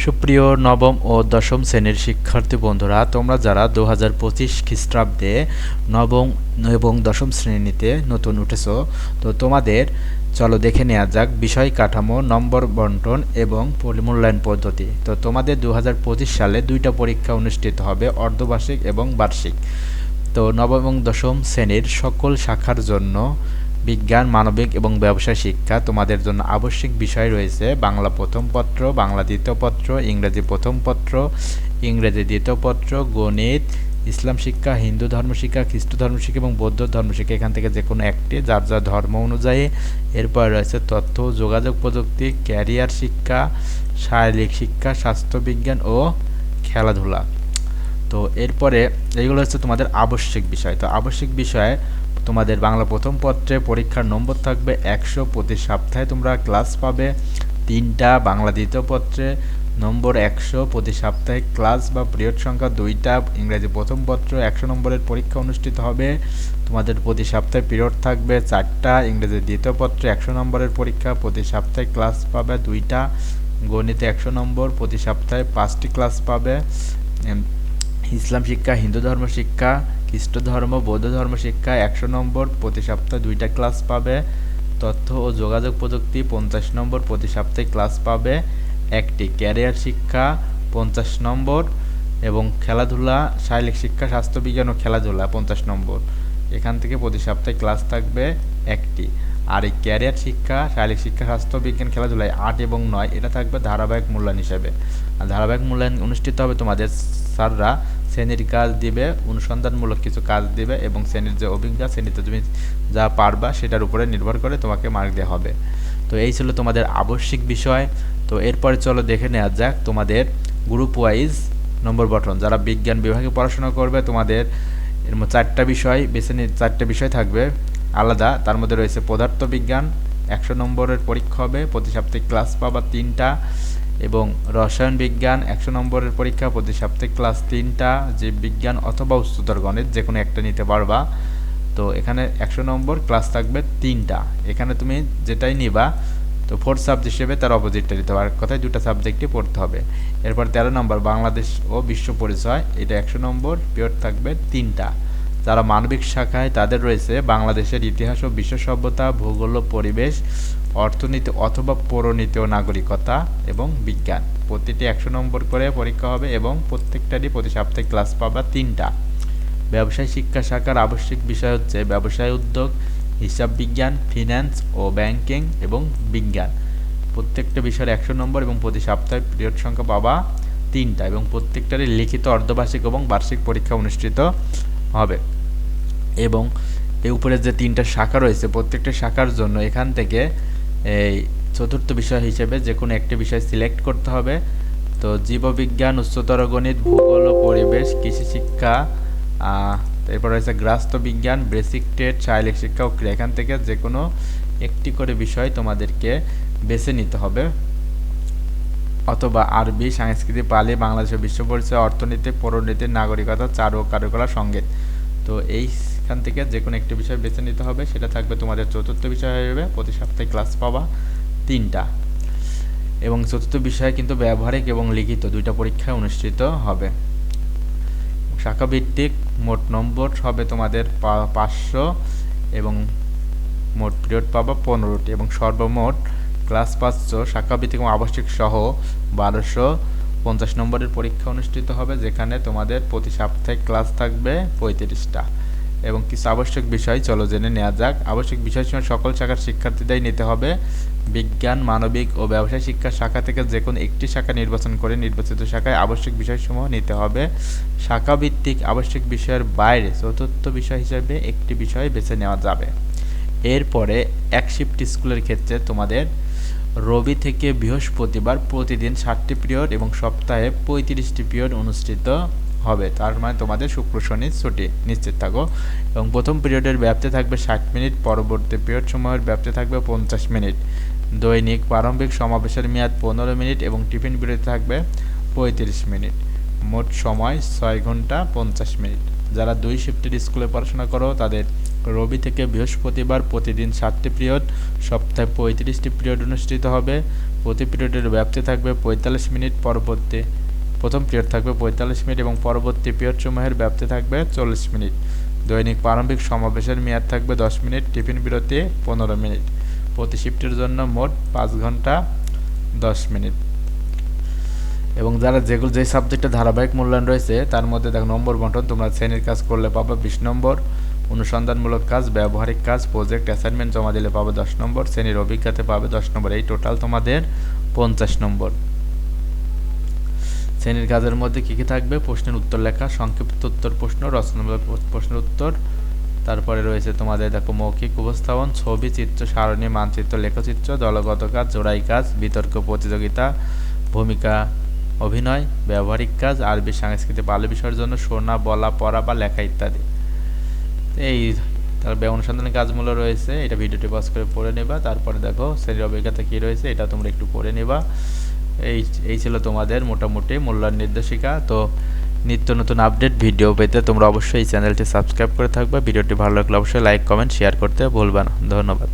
সুপ্রিয় নবম ও দশম শ্রেণীর শিক্ষার্থী বন্ধুরা, তোমরা যারা 2025 খ্রিস্টাব্দে নবম এবং দশম শ্রেণীতে নতুন উঠেছো, তো তোমাদের চলো দেখে নেওয়া যাক বিষয় কাঠামো, নম্বর বন্টন এবং মূল্যায়ন পদ্ধতি। তো তোমাদের 2025 সালে দুইটা পরীক্ষা অনুষ্ঠিত হবে, অর্ধবার্ষিক এবং বার্ষিক। তো নবম এবং দশম শ্রেণীর সকল শাখার জন্য বিজ্ঞান, মানবিক এবং ব্যবসায় শিক্ষা তোমাদের জন্য আবশ্যিক বিষয় রয়েছে বাংলা প্রথম পত্র, বাংলা দ্বিতীয় পত্র, ইংরেজি প্রথম পত্র, ইংরেজি দ্বিতীয় পত্র, গণিত, ইসলাম শিক্ষা, হিন্দু ধর্ম শিক্ষা, খ্রিস্ট ধর্ম শিক্ষা এবং বৌদ্ধ ধর্ম শিক্ষা। এখান থেকে যে কোনো একটি যার যার ধর্ম অনুযায়ী। এরপর রয়েছে তথ্য ও যোগাযোগ প্রযুক্তি, ক্যারিয়ার শিক্ষা, শারীরিক শিক্ষা, স্বাস্থ্যবিজ্ঞান ও খেলাধুলা। তো এরপরে এইগুলো হচ্ছে তোমাদের আবশ্যিক বিষয়। তো আবশ্যিক বিষয়ে তোমাদের বাংলা প্রথম পত্রে পরীক্ষার নম্বর থাকবে 100, প্রতি সপ্তাহে তোমরা ক্লাস পাবে 3টা। বাংলা দ্বিতীয় পত্রে নম্বর 100, প্রতি সাপ্তাহিক ক্লাস বা পিরিয়ড সংখ্যা 2টা। ইংরেজি প্রথম পত্র 100 নম্বরের পরীক্ষা অনুষ্ঠিত হবে, তোমাদের প্রতি সপ্তাহে পিরিয়ড থাকবে 4টা। ইংরেজি দ্বিতীয় পত্রে 100 নম্বরের পরীক্ষা, প্রতি সপ্তাহে ক্লাস পাবে 2টা। গণিতে 100 নম্বর, প্রতি সপ্তাহে 5টি ক্লাস পাবে। ইসলাম শিক্ষা, হিন্দু ধর্ম শিক্ষা, খ্রিস্ট ধর্ম, বৌদ্ধ ধর্ম শিক্ষা 100 নম্বর, প্রতি সপ্তাহে 2টা ক্লাস পাবে। তথ্য ও যোগাযোগ প্রযুক্তি 50 নম্বর, প্রতি সপ্তাহে ক্লাস পাবে 1টি। ক্যারিয়ার শিক্ষা 50 নম্বর এবং খেলাধুলা, শারীরিক শিক্ষা, স্বাস্থ্যবিজ্ঞান ও খেলাধুলা 50 নম্বর। এখান থেকে প্রতি সপ্তাহে ক্লাস থাকবে 1টি। আর এই ক্যারিয়ার শিক্ষা, শারীরিক শিক্ষা, স্বাস্থ্যবিজ্ঞান, খেলাধুলায় 8 এবং 9 এটা থাকবে ধারাবাহিক মূল্যায়ন হিসেবে। আর ধারাবাহিক মূল্যায়ন অনুষ্ঠিত হবে, তোমাদের স্যাররা শ্রেণীর কাজ দিবে, অনুসন্ধানমূলক কিছু কাজ দিবে এবং শ্রেণীর যে অভিজ্ঞতা, শ্রেণীতে তুমি যা পারবা সেটার উপরে নির্ভর করে তোমাকে মার্ক দেওয়া হবে। তো এই ছিল তোমাদের আবশ্যিক বিষয়। তো এরপরে চলো দেখে নেওয়া যাক তোমাদের গ্রুপ ওয়াইজ নম্বর গঠন। যারা বিজ্ঞান বিভাগে পড়াশোনা করবে তোমাদের এর মধ্যে 4টা বিষয় বেছে নিয়ে 4টা বিষয় থাকবে আলাদা। তার মধ্যে রয়েছে পদার্থবিজ্ঞান, 100 নম্বরের পরীক্ষা হবে, প্রতি সপ্তাহে ক্লাস পাবা 3টা। এবং রসায়ন বিজ্ঞান 100 নম্বরের পরীক্ষা, প্রতি সপ্তাহে ক্লাস 3টা। জীববিজ্ঞান অথবা উচ্চতর গণিত যে কোনো একটা নিতে পারবা। তো এখানে 100 নম্বর, ক্লাস থাকবে 3টা। এখানে তুমি যেটাই নিবা তো 4th সাবজেক্ট হিসেবে তার অপোজিটটা দিতে পারো, কথায় 2টা সাবজেক্টই পড়তে হবে। এরপর 13 নম্বর বাংলাদেশ ও বিশ্ব পরিচয়, এটা 100 নম্বর, পিরিয়ড থাকবে 3টা। যারা মানবিক শাখায় তাদের রয়েছে বাংলাদেশের ইতিহাস ও বিশ্ব সভ্যতা, ভূগোল ও পরিবেশ, অর্থনীতি অথবা পৌরনীতি ও নাগরিকতা এবং বিজ্ঞান। প্রতিটি 100 নম্বর করে পরীক্ষা হবে এবং প্রত্যেকটারই প্রতি সপ্তাহে ক্লাস পাবা 3টা। ব্যবসায় শিক্ষা শাখার আবশ্যিক বিষয় হচ্ছে ব্যবসায় উদ্যোগ, হিসাব বিজ্ঞান, ফিন্যান্স ও ব্যাংকিং এবং বিজ্ঞান। প্রত্যেকটা বিষয়ের 100 নম্বর এবং প্রতি সপ্তাহে পিরিয়ড সংখ্যা পাবা 3টা এবং প্রত্যেকটারই লিখিত অর্ধবার্ষিক এবং বার্ষিক পরীক্ষা অনুষ্ঠিত হবে। এবং এই উপরে যে 3টা শাখা রয়েছে প্রত্যেকটা শাখার জন্য এখান থেকে এই চতুর্থ বিষয় হিসেবে যে কোনো একটা বিষয় সিলেক্ট করতে হবে। তো জীববিজ্ঞান, উচ্চতর গণিত, ভূগোল ও পরিবেশ, কৃষি শিক্ষা, এরপর রয়েছে গ্রাস্ত বিজ্ঞান, বেসিক টেট, শারীরিক শিক্ষা ও ক্রিয়া। এখান থেকে যে কোনো একটি করে বিষয় তোমাদেরকে বেছে নিতে হবে, অথবা আরবি, সংস্কৃতি, পালি, বাংলাদেশের বিশ্ব পরিচয়, অর্থনীতি, পৌরনীতি, নাগরিকতা, চারু ও কারুকলা, সঙ্গীত। তো এইখান থেকে যে কোনো একটি বিষয় বেছে নিতে হবে, সেটা থাকবে তোমাদের চতুর্থ বিষয় হবে, প্রতি সপ্তাহে ক্লাস পাবা 3টা। এবং চতুর্থ বিষয়ে কিন্তু ব্যবহারিক এবং লিখিত 2টা পরীক্ষা অনুষ্ঠিত হবে। শাখাভিত্তিক মোট নম্বর হবে তোমাদের 500 এবং মোট পিরিয়ড পাবা 15টি এবং সর্বমোট ক্লাস 500। শাখাভিত্তিক এবং আবশ্যিক সহ 1250 নম্বরের পরীক্ষা অনুষ্ঠিত হবে, যেখানে তোমাদের প্রতি সপ্তাহে ক্লাস থাকবে 35টা। এবং কিছু আবশ্যক বিষয় চলো জেনে নেওয়া যাক। আবশ্যক বিষয়সমূহ সকল শাখার শিক্ষার্থীদের নিতে হবে। বিজ্ঞান, মানবিক ও ব্যবসায় শিক্ষা শাখা থেকে যে কোনো একটি শাখা নির্বাচন করে নির্বাচিত শাখায় আবশ্যক বিষয়সমূহ নিতে হবে। শাখাভিত্তিক আবশ্যক বিষয়ের বাইরে চতুর্থ বিষয় হিসেবে একটি বিষয় বেছে নেওয়া যাবে। এরপরে এক শিফট স্কুলের ক্ষেত্রে তোমাদের রবি থেকে বৃহস্পতিবার প্রতিদিন 60টি পিরিয়ড এবং সপ্তাহে 35টি পিরিয়ড অনুষ্ঠিত হবে। তার মানে তোমাদের শুক্র শনি ছুটি নিশ্চিত থাকো। এবং প্রথম পিরিয়ডের ব্যাপ্তি থাকবে 60 মিনিট, পরবর্তী পিরিয়ড সময়ের ব্যাপ্তি থাকবে 50 মিনিট। দৈনিক প্রারম্ভিক সমাবেশের মেয়াদ 15 মিনিট এবং টিফিন বিরতি থাকবে 35 মিনিট। মোট সময় 6 ঘন্টা 50 মিনিট। যারা 2 শিফটের স্কুলে পড়াশোনা করো তাদের রবি থেকে বৃহস্পতিবার প্রতিদিন 60টি পিরিয়ড, সপ্তাহে 35টি পিরিয়ড অনুষ্ঠিত হবে। প্রতি পিরিয়ডের ব্যাপ্তি থাকবে ৪৫ মিনিট, প্রথম পিরিয়ড থাকবে ৪৫ মিনিট এবং পরবর্তী পিরিয়ডসমূহের ব্যাপ্তি থাকবে ৪০ মিনিট। দৈনিক প্রারম্ভিক সমাবেশের মেয়াদ থাকবে ১০ মিনিট, টিফিন বিরতি ১৫ মিনিট। প্রতি শিফটের জন্য মোট ৫ ঘন্টা ১০ মিনিট। এবং যারা যে সাবজেক্টে ধারাবাহিক মূল্যায়ন রয়েছে তার মধ্যে দেখো নম্বর বন্টন, তোমরা শ্রেণীর কাজ করলে পাবে ২০ নম্বর, অনুসন্ধানমূলক কাজ, ব্যবহারিক কাজ, প্রজেক্ট অ্যাসাইনমেন্ট জমা দিলে পাবে ১০ নম্বর, শ্রেণীর অভিজ্ঞতা পাবে ১০ নম্বর। এই টোটাল তোমাদের ৫০ নম্বর। শ্রেণীর কাজের মধ্যে কী কী থাকবে? প্রশ্নের উত্তর লেখা, সংক্ষিপ্ত উত্তর প্রশ্ন, রচনামূলক প্রশ্নের উত্তর, তারপরে রয়েছে তোমাদের দেখো মৌখিক উপস্থাপন, ছবি, চিত্র, সারণী, মানচিত্র, লেখচিত্র, দলগত কাজ, জোড়াই কাজ, বিতর্ক প্রতিযোগিতা, ভূমিকা অভিনয়, ব্যবহারিক কাজ, আরবি, সংস্কৃতি, বাল্য বিষয়ের জন্য শোনা, বলা, পড়া বা লেখা ইত্যাদি। এই তারপরে অনুসন্ধানের কাজগুলো রয়েছে, এটা ভিডিওটি পজ করে পড়ে নেবা। তারপরে দেখো শ্রেণীর অভিজ্ঞতা কী রয়েছে, এটা তোমরা একটু পড়ে নেবা। এই ছিল তোমাদের মোটামুটি মূল্যায়ন নির্দেশিকা। তো নিত্য নতুন আপডেট ভিডিও পেতে তোমরা অবশ্যই এই চ্যানেলটি সাবস্ক্রাইব করে থাকবে। ভিডিওটি ভালো লাগলে অবশ্যই লাইক, কমেন্ট, শেয়ার করতে ভুলবে না। ধন্যবাদ।